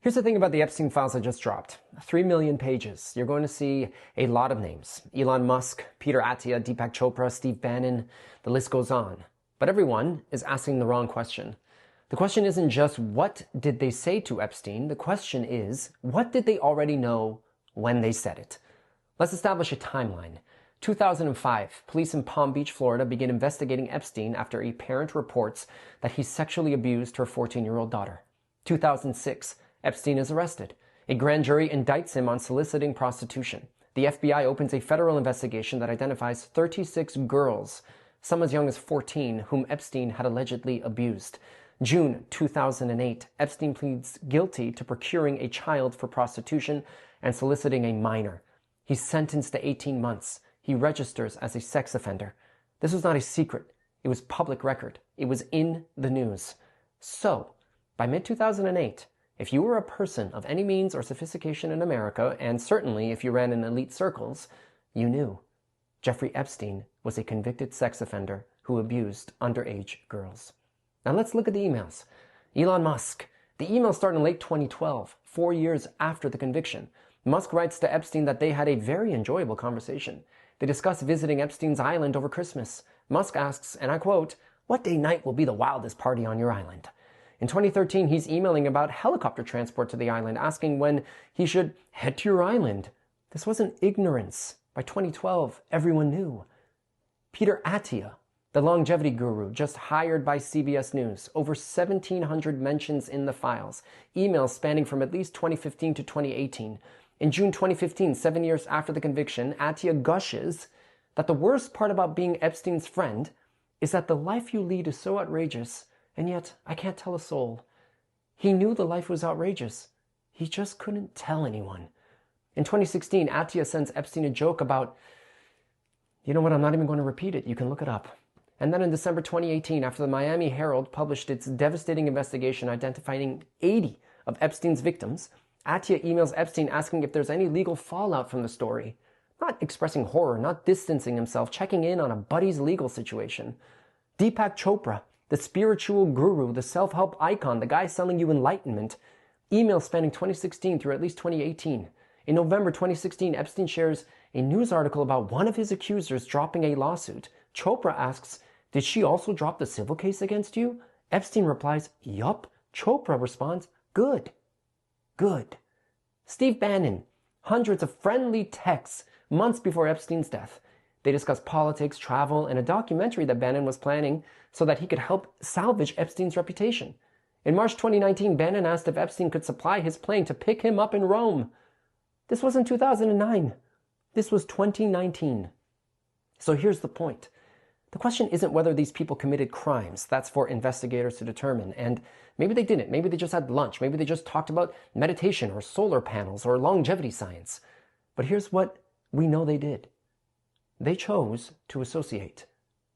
Here's the thing about the Epstein files I just dropped. 3 million pages. You're going to see a lot of names. Elon Musk, Peter Attia, Deepak Chopra, Steve Bannon, the list goes on. But everyone is asking the wrong question. The question isn't just what did they say to Epstein? The question is, what did they already know when they said it? Let's establish a timeline. 2005, police in Palm Beach, Florida begin investigating Epstein after a parent reports that he sexually abused her 14-year-old daughter. 2006, Epstein is arrested. A grand jury indicts him on soliciting prostitution. The FBI opens a federal investigation that identifies 36 girls, some as young as 14, whom Epstein had allegedly abused. June 2008, Epstein pleads guilty to procuring a child for prostitution and soliciting a minor. He's sentenced to 18 months. He registers as a sex offender. This was not a secret. It was public record. It was in the news. So, by mid-2008, if you were a person of any means or sophistication in America, and certainly if you ran in elite circles, you knew Jeffrey Epstein was a convicted sex offender who abused underage girls. Now let's look at the emails. Elon Musk. The emails start in late 2012, 4 years after the conviction. Musk writes to Epstein that they had a very enjoyable conversation. They discuss visiting Epstein's island over Christmas. Musk asks, and I quote, "What day night will be the wildest party on your island?" In 2013, he's emailing about helicopter transport to the island, asking when he should head to your island. This wasn't ignorance. By 2012, everyone knew. Peter Attia, the longevity guru, just hired by CBS News. Over 1,700 mentions in the files. Emails spanning from at least 2015 to 2018. In June 2015, 7 years after the conviction, Attia gushes that the worst part about being Epstein's friend is that the life you lead is so outrageous, and yet I can't tell a soul. He knew the life was outrageous. He just couldn't tell anyone. In 2016, Attia sends Epstein a joke about, you know what, I'm not even going to repeat it. You can look it up. And then in December 2018, after the Miami Herald published its devastating investigation identifying 80 of Epstein's victims, Attia emails Epstein asking if there's any legal fallout from the story. Not expressing horror, not distancing himself, checking in on a buddy's legal situation. Deepak Chopra, the spiritual guru, the self-help icon, the guy selling you enlightenment, emails spanning 2016 through at least 2018. In November 2016, Epstein shares a news article about one of his accusers dropping a lawsuit. Chopra asks, "Did she also drop the civil case against you?" Epstein replies, "Yup." Chopra responds, "Good. Good." Steve Bannon, hundreds of friendly texts months before Epstein's death. They discuss politics, travel, and a documentary that Bannon was planning so that he could help salvage Epstein's reputation. In March 2019, Bannon asked if Epstein could supply his plane to pick him up in Rome. This wasn't 2009. This was 2019. So here's the point. The question isn't whether these people committed crimes. That's for investigators to determine. And maybe they didn't. Maybe they just had lunch. Maybe they just talked about meditation or solar panels or longevity science. But here's what we know they did. They chose to associate.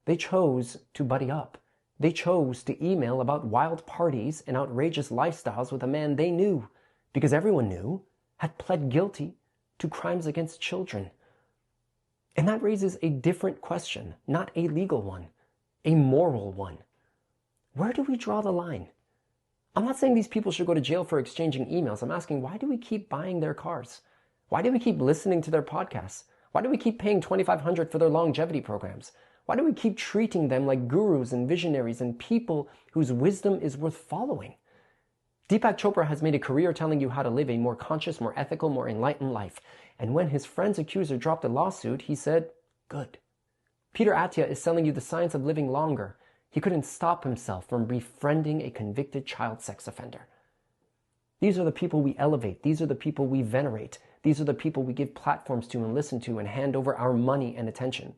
They chose to buddy up. They chose to email about wild parties and outrageous lifestyles with a man they knew, because everyone knew, had pled guilty to crimes against children. And that raises a different question, not a legal one, a moral one. Where do we draw the line? I'm not saying these people should go to jail for exchanging emails. I'm asking, why do we keep buying their cars? Why do we keep listening to their podcasts? Why do we keep paying $2,500 for their longevity programs? Why do we keep treating them like gurus and visionaries and people whose wisdom is worth following? Deepak Chopra has made a career telling you how to live a more conscious, more ethical, more enlightened life. And when his friend's accuser dropped a lawsuit, he said, "Good." Peter Attia is selling you the science of living longer. He couldn't stop himself from befriending a convicted child sex offender. These are the people we elevate. These are the people we venerate. These are the people we give platforms to and listen to and hand over our money and attention.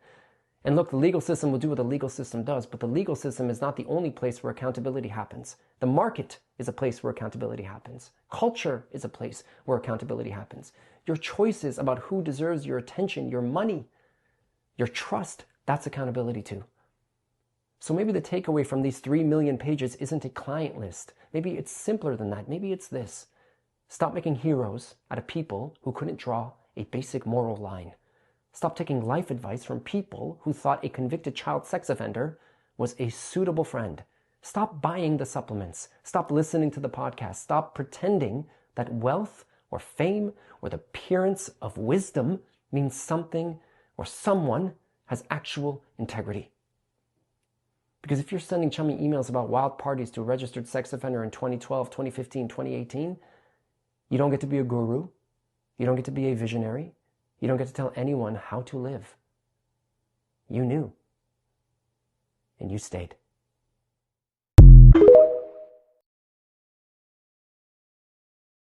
And look, the legal system will do what the legal system does, but the legal system is not the only place where accountability happens. The market is a place where accountability happens. Culture is a place where accountability happens. Your choices about who deserves your attention, your money, your trust, that's accountability too. So maybe the takeaway from these 3 million pages isn't a client list. Maybe it's simpler than that. Maybe it's this. Stop making heroes out of people who couldn't draw a basic moral line. Stop taking life advice from people who thought a convicted child sex offender was a suitable friend. Stop buying the supplements. Stop listening to the podcast. Stop pretending that wealth or fame or the appearance of wisdom means something or someone has actual integrity. Because if you're sending chummy emails about wild parties to a registered sex offender in 2012, 2015, 2018, you don't get to be a guru. You don't get to be a visionary. You don't get to tell anyone how to live. You knew. And you stayed.